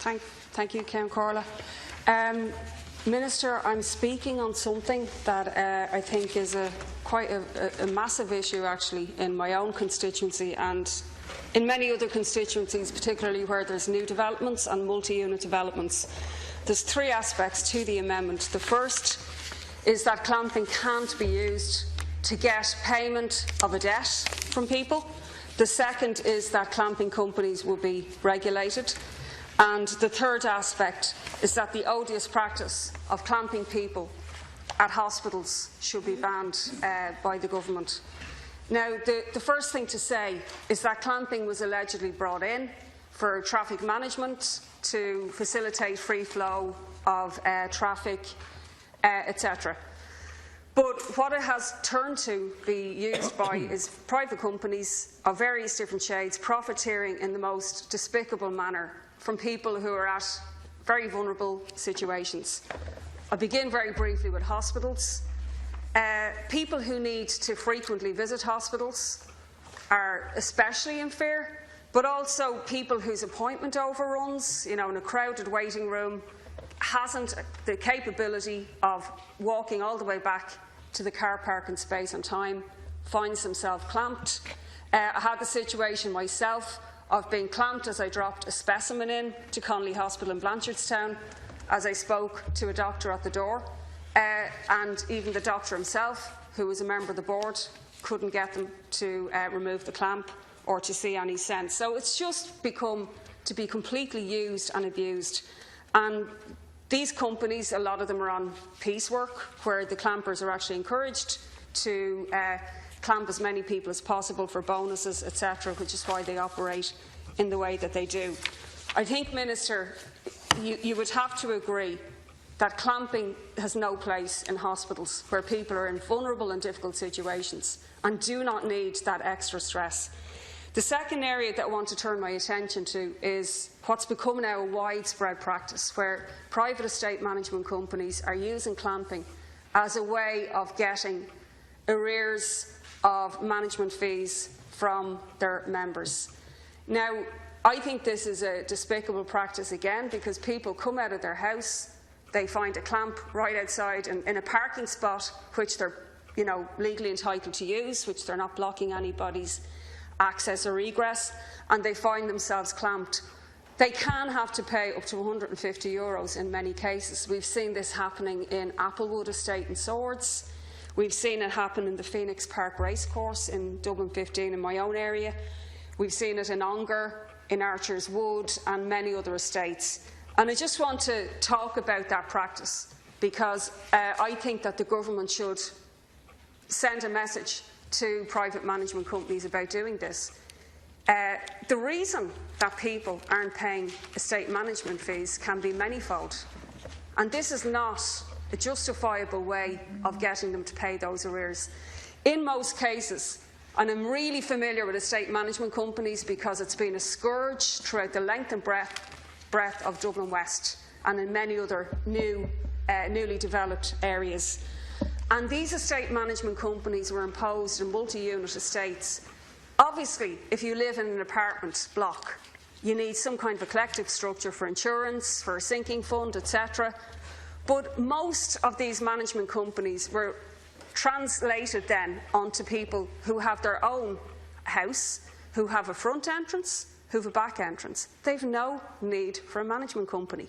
Thank you, Count Corla. Minister, I'm speaking on something that I think is quite a massive issue, actually, in my own constituency and in many other constituencies, particularly where there's new developments and multi-unit developments. There's three aspects to the amendment. The first is that clamping can't be used to get payment of a debt from people. The second is that clamping companies will be regulated. And the third aspect is that the odious practice of clamping people at hospitals should be banned by the government. Now, the first thing to say is that clamping was allegedly brought in for traffic management, to facilitate free flow of traffic, etc. But what it has turned to be used by is private companies of various different shades profiteering in the most despicable manner from people who are at very vulnerable situations. I'll begin very briefly with hospitals. People who need to frequently visit hospitals are especially in fear, but also people whose appointment overruns, in a crowded waiting room, hasn't the capability of walking all the way back to the car parking space on time, finds himself clamped. I had the situation myself of being clamped as I dropped a specimen in to Connolly Hospital in Blanchardstown, as I spoke to a doctor at the door, and even the doctor himself, who was a member of the board, couldn't get them to remove the clamp or to see any sense. So it's just become to be completely used and abused. And these companies, a lot of them are on piecework, where the clampers are actually encouraged to clamp as many people as possible for bonuses, etc., which is why they operate in the way that they do. I think, Minister, you would have to agree that clamping has no place in hospitals where people are in vulnerable and difficult situations and do not need that extra stress. The second area that I want to turn my attention to is what's become now a widespread practice, where private estate management companies are using clamping as a way of getting arrears of management fees from their members. Now, I think this is a despicable practice again, because people come out of their house, they find a clamp right outside in a parking spot which they're legally entitled to use, which they're not blocking anybody's access or egress, and they find themselves clamped. They can have to pay up to €150 in many cases. We've seen this happening in Applewood Estate in Swords. We've seen it happen in the Phoenix Park Racecourse in Dublin 15 in my own area. We've seen it in Ongar, in Archer's Wood and many other estates. And I just want to talk about that practice, because I think that the government should send a message to private management companies about doing this. The reason that people aren't paying estate management fees can be manifold, and this is not a justifiable way of getting them to pay those arrears. In most cases, and I'm really familiar with estate management companies because it's been a scourge throughout the length and breadth of Dublin West and in many other newly developed areas. And these estate management companies were imposed in multi-unit estates. Obviously, if you live in an apartment block, you need some kind of a collective structure for insurance, for a sinking fund, etc. But most of these management companies were translated then onto people who have their own house, who have a front entrance, who have a back entrance. They've no need for a management company.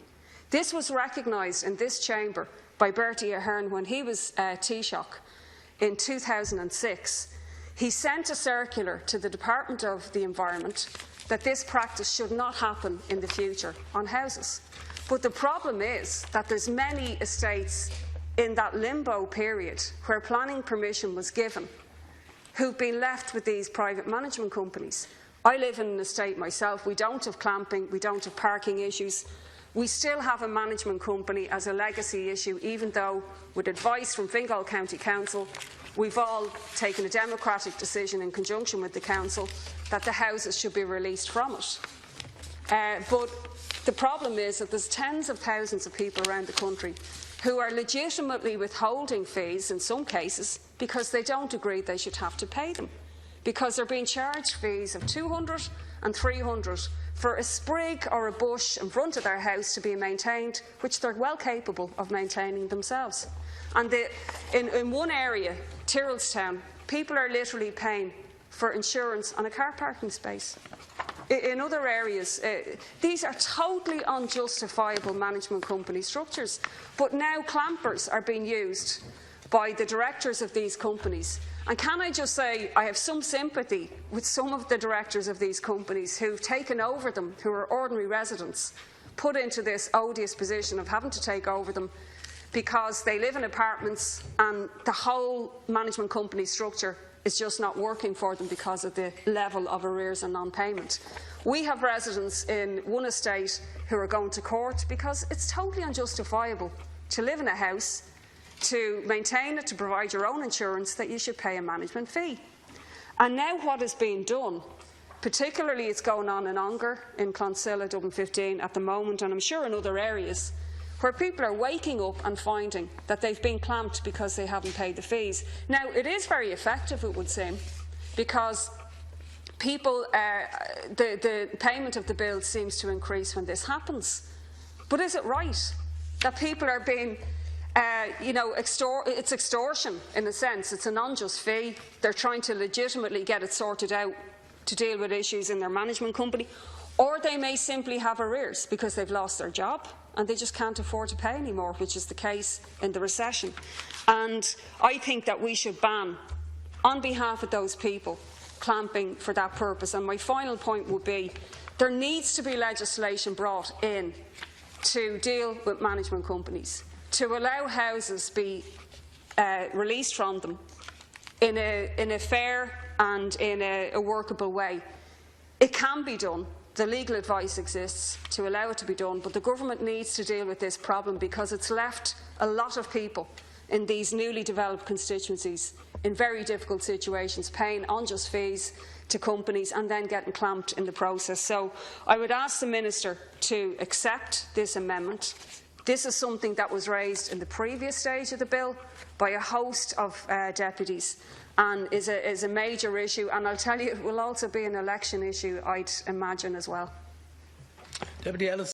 This was recognised in this chamber by Bertie Ahern when he was Taoiseach in 2006. He sent a circular to the Department of the Environment that this practice should not happen in the future on houses. But the problem is that there's many estates in that limbo period where planning permission was given who've been left with these private management companies. I live in an estate myself. We don't have clamping, we don't have parking issues. We still have a management company as a legacy issue, even though, with advice from Fingal County Council, we've all taken a democratic decision in conjunction with the Council that the houses should be released from it. But the problem is that there's tens of thousands of people around the country who are legitimately withholding fees in some cases because they don't agree they should have to pay them, because they're being charged fees of $200 and $300 for a sprig or a bush in front of their house to be maintained, which they're well capable of maintaining themselves. And in one area, Tyrrellstown, people are literally paying for insurance on a car parking space. In other areas, these are totally unjustifiable management company structures. But now clampers are being used by the directors of these companies. And can I just say, I have some sympathy with some of the directors of these companies who've taken over them, who are ordinary residents, put into this odious position of having to take over them because they live in apartments and the whole management company structure is just not working for them because of the level of arrears and non-payment. We have residents in one estate who are going to court because it's totally unjustifiable to live in a house, to maintain it, to provide your own insurance, that you should pay a management fee. And now what is being done, particularly it's going on in Ongar, in Clonsilla, Dublin 15 at the moment, and I'm sure in other areas, where people are waking up and finding that they've been clamped because they haven't paid the fees. Now, it is very effective, it would seem, because people, the payment of the bill seems to increase when this happens. But is it right that people are being, it's extortion in a sense, it's an unjust fee, they're trying to legitimately get it sorted out to deal with issues in their management company, or they may simply have arrears because they've lost their job and they just can't afford to pay anymore, which is the case in the recession. And I think that we should ban, on behalf of those people, clamping for that purpose. And my final point would be there needs to be legislation brought in to deal with management companies, to allow houses be released from them in a fair and in a workable way. It can be done. The legal advice exists to allow it to be done, but the government needs to deal with this problem because it's left a lot of people in these newly developed constituencies in very difficult situations, paying unjust fees to companies and then getting clamped in the process. So I would ask the Minister to accept this amendment. This is something that was raised in the previous stage of the bill by a host of deputies and is a major issue, and I'll tell you it will also be an election issue, I'd imagine, as well. Deputy Ellis.